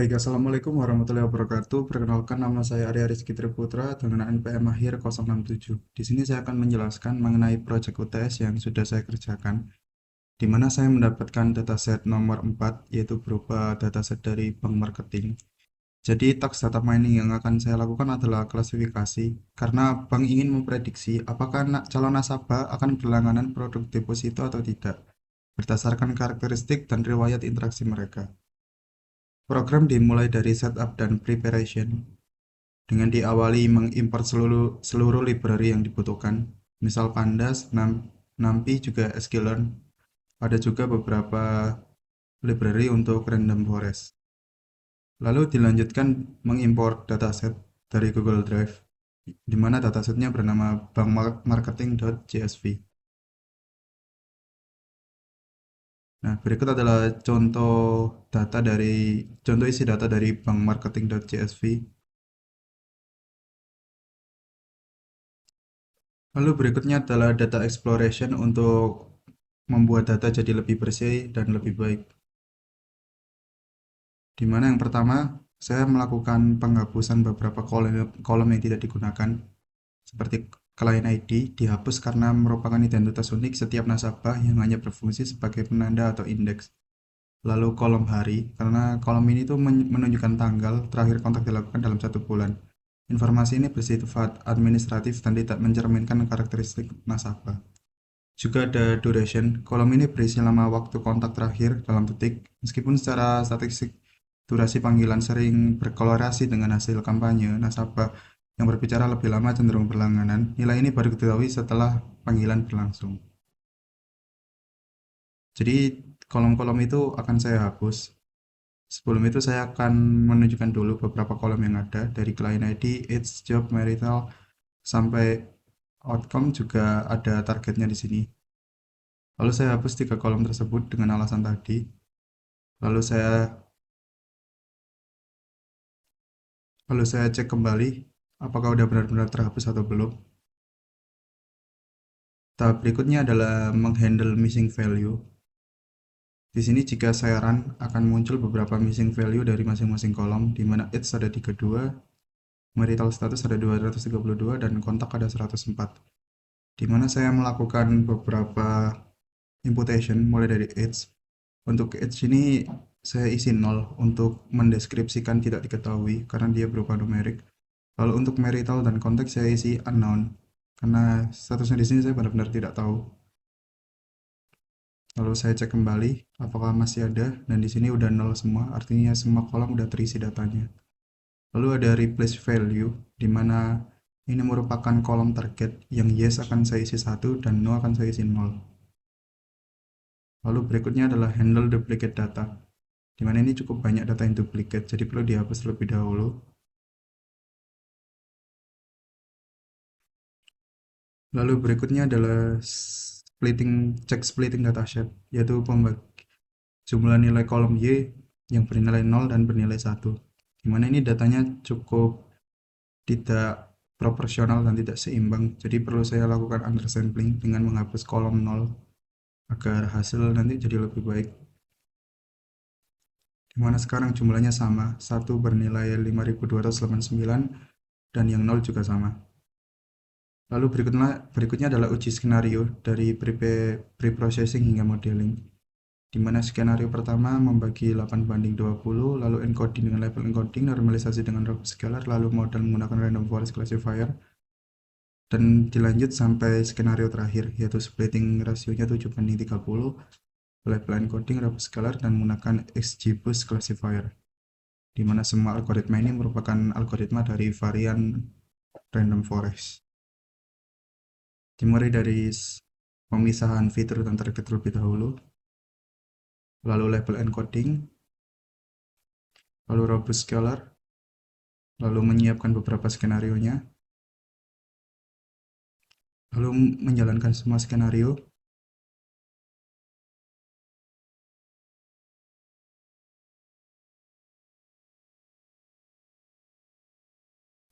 Baik, Assalamualaikum warahmatullahi wabarakatuh. Perkenalkan, nama saya Arya Rizky Triputra dengan NPM Akhir 067. Di sini saya akan menjelaskan mengenai proyek UTS yang sudah saya kerjakan, di mana saya mendapatkan dataset nomor 4, yaitu berupa dataset dari bank marketing. Jadi, task data mining yang akan saya lakukan adalah klasifikasi, karena bank ingin memprediksi apakah calon nasabah akan berlangganan produk deposito atau tidak, berdasarkan karakteristik dan riwayat interaksi mereka. Program dimulai dari setup dan preparation, dengan diawali mengimport seluruh seluruh library yang dibutuhkan, misal Pandas, NumPy, juga sklearn. Ada juga beberapa library untuk random forest. Lalu dilanjutkan mengimport dataset dari Google Drive, di mana datasetnya bernama bankmarketing.csv. Nah, berikut adalah contoh isi data dari bankmarketing.csv. Lalu berikutnya adalah data exploration untuk membuat data jadi lebih bersih dan lebih baik. Di mana yang pertama, saya melakukan penghapusan beberapa kolom yang tidak digunakan, seperti client ID dihapus karena merupakan identitas unik setiap nasabah yang hanya berfungsi sebagai penanda atau indeks. Lalu kolom hari, karena kolom ini tuh menunjukkan tanggal terakhir kontak dilakukan dalam 1 bulan. Informasi ini bersifat administratif dan tidak mencerminkan karakteristik nasabah. Juga ada duration. Kolom ini berisi lama waktu kontak terakhir dalam detik. Meskipun secara statistik durasi panggilan sering berkorelasi dengan hasil kampanye nasabah yang berbicara lebih lama cenderung berlangganan, nilai ini baru diketahui setelah panggilan berlangsung. Jadi kolom-kolom itu akan saya hapus. Sebelum itu saya akan menunjukkan dulu beberapa kolom yang ada dari client ID, age, job, marital, sampai outcome juga ada targetnya di sini. Lalu saya hapus 3 kolom tersebut dengan alasan tadi. Lalu saya lalu saya cek kembali apakah udah benar-benar terhapus atau belum. Tahap berikutnya adalah menghandle missing value. Di sini jika saya run akan muncul beberapa missing value dari masing-masing kolom, di mana age ada 32, marital status ada 232, dan kontak ada 104. Di mana saya melakukan beberapa imputation mulai dari age. Untuk age ini saya isi 0 untuk mendeskripsikan tidak diketahui karena dia berupa numerik. Lalu untuk marital dan konteks saya isi unknown karena statusnya di sini saya benar-benar tidak tahu. Lalu saya cek kembali apakah masih ada, dan di sini udah 0 semua, artinya semua kolom udah terisi datanya. Lalu ada replace value, di mana ini merupakan kolom target yang yes akan saya isi 1 dan no akan saya isi 0. Lalu berikutnya adalah handle duplicate data, di mana ini cukup banyak data yang duplicate, jadi perlu dihapus terlebih dahulu. Lalu berikutnya adalah cek splitting dataset, yaitu jumlah nilai kolom Y yang bernilai 0 dan bernilai 1. Dimana ini datanya cukup tidak proporsional dan tidak seimbang, jadi perlu saya lakukan undersampling dengan menghapus kolom 0 agar hasil nanti jadi lebih baik. Dimana sekarang jumlahnya sama, 1 bernilai 5289 dan yang 0 juga sama. Lalu berikutnya adalah uji skenario dari pre-processing hingga modeling, di mana skenario pertama membagi 8:20, lalu encoding dengan level encoding, normalisasi dengan robust scalar, lalu model menggunakan random forest classifier, dan dilanjut sampai skenario terakhir, yaitu splitting rasionya 7:30, level encoding, robust scalar, dan menggunakan XGBoost classifier, di mana semua algoritma ini merupakan algoritma dari varian random forest. Dimulai dari pemisahan fitur dan target terlebih dahulu, lalu label encoding, lalu robust scalar, lalu menyiapkan beberapa skenario-nya, lalu menjalankan semua skenario,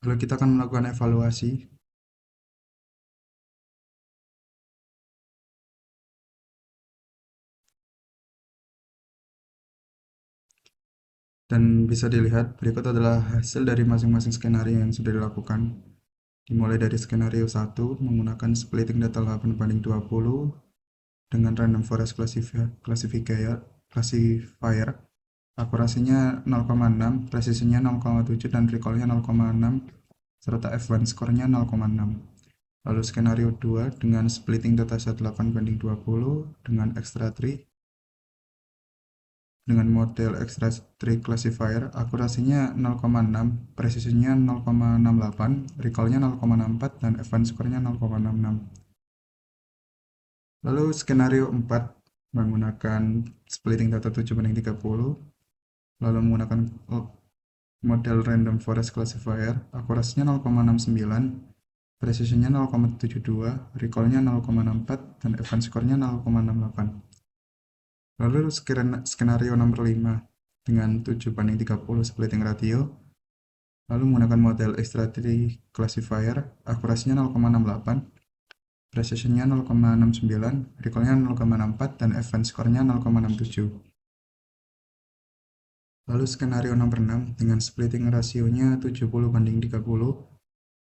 lalu kita akan melakukan evaluasi. Dan bisa dilihat berikut adalah hasil dari masing-masing skenario yang sudah dilakukan. Dimulai dari skenario 1 menggunakan splitting data 8:20 dengan random forest classifier, akurasinya 0,6, presisinya 0,7 dan recallnya 0,6 serta F1 skornya 0,6. Lalu skenario 2 dengan splitting dataset 8:20 dengan extra tree dengan model extra tree classifier, akurasinya 0,6, presisinya 0,68, recallnya 0,64 dan advance score-nya 0,66. Lalu skenario 4 menggunakan splitting data 7:30, lalu menggunakan model random forest classifier, akurasinya 0,69, presisinya 0,72, recall-nya 0,64 dan advance score-nya 0,68. Lalu skenario nomor 5 dengan 7:30 splitting ratio, lalu menggunakan model extra tree classifier, akurasinya 0,68, precisionnya 0,69, recallnya 0,64 dan advance score-nya 0,67. Lalu skenario nomor 6 dengan splitting rasionya 70:30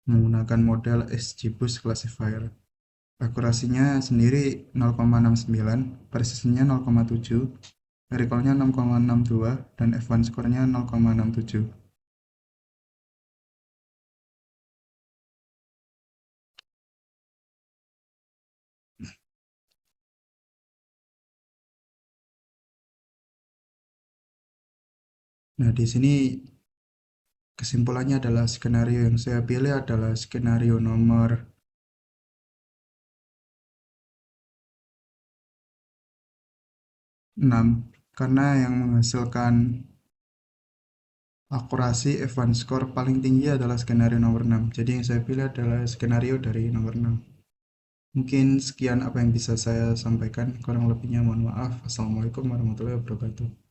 menggunakan model XGBoost classifier. Akurasinya sendiri 0,69, presisinya 0,7, recall-nya 0,62 dan advance score-nya 0,67. Nah, di sini kesimpulannya adalah skenario yang saya pilih adalah skenario nomor 6 karena yang menghasilkan akurasi F1 score paling tinggi adalah skenario nomor 6. Jadi yang saya pilih adalah skenario dari nomor 6. Mungkin sekian apa yang bisa saya sampaikan, kurang lebihnya mohon maaf. Assalamualaikum warahmatullahi wabarakatuh.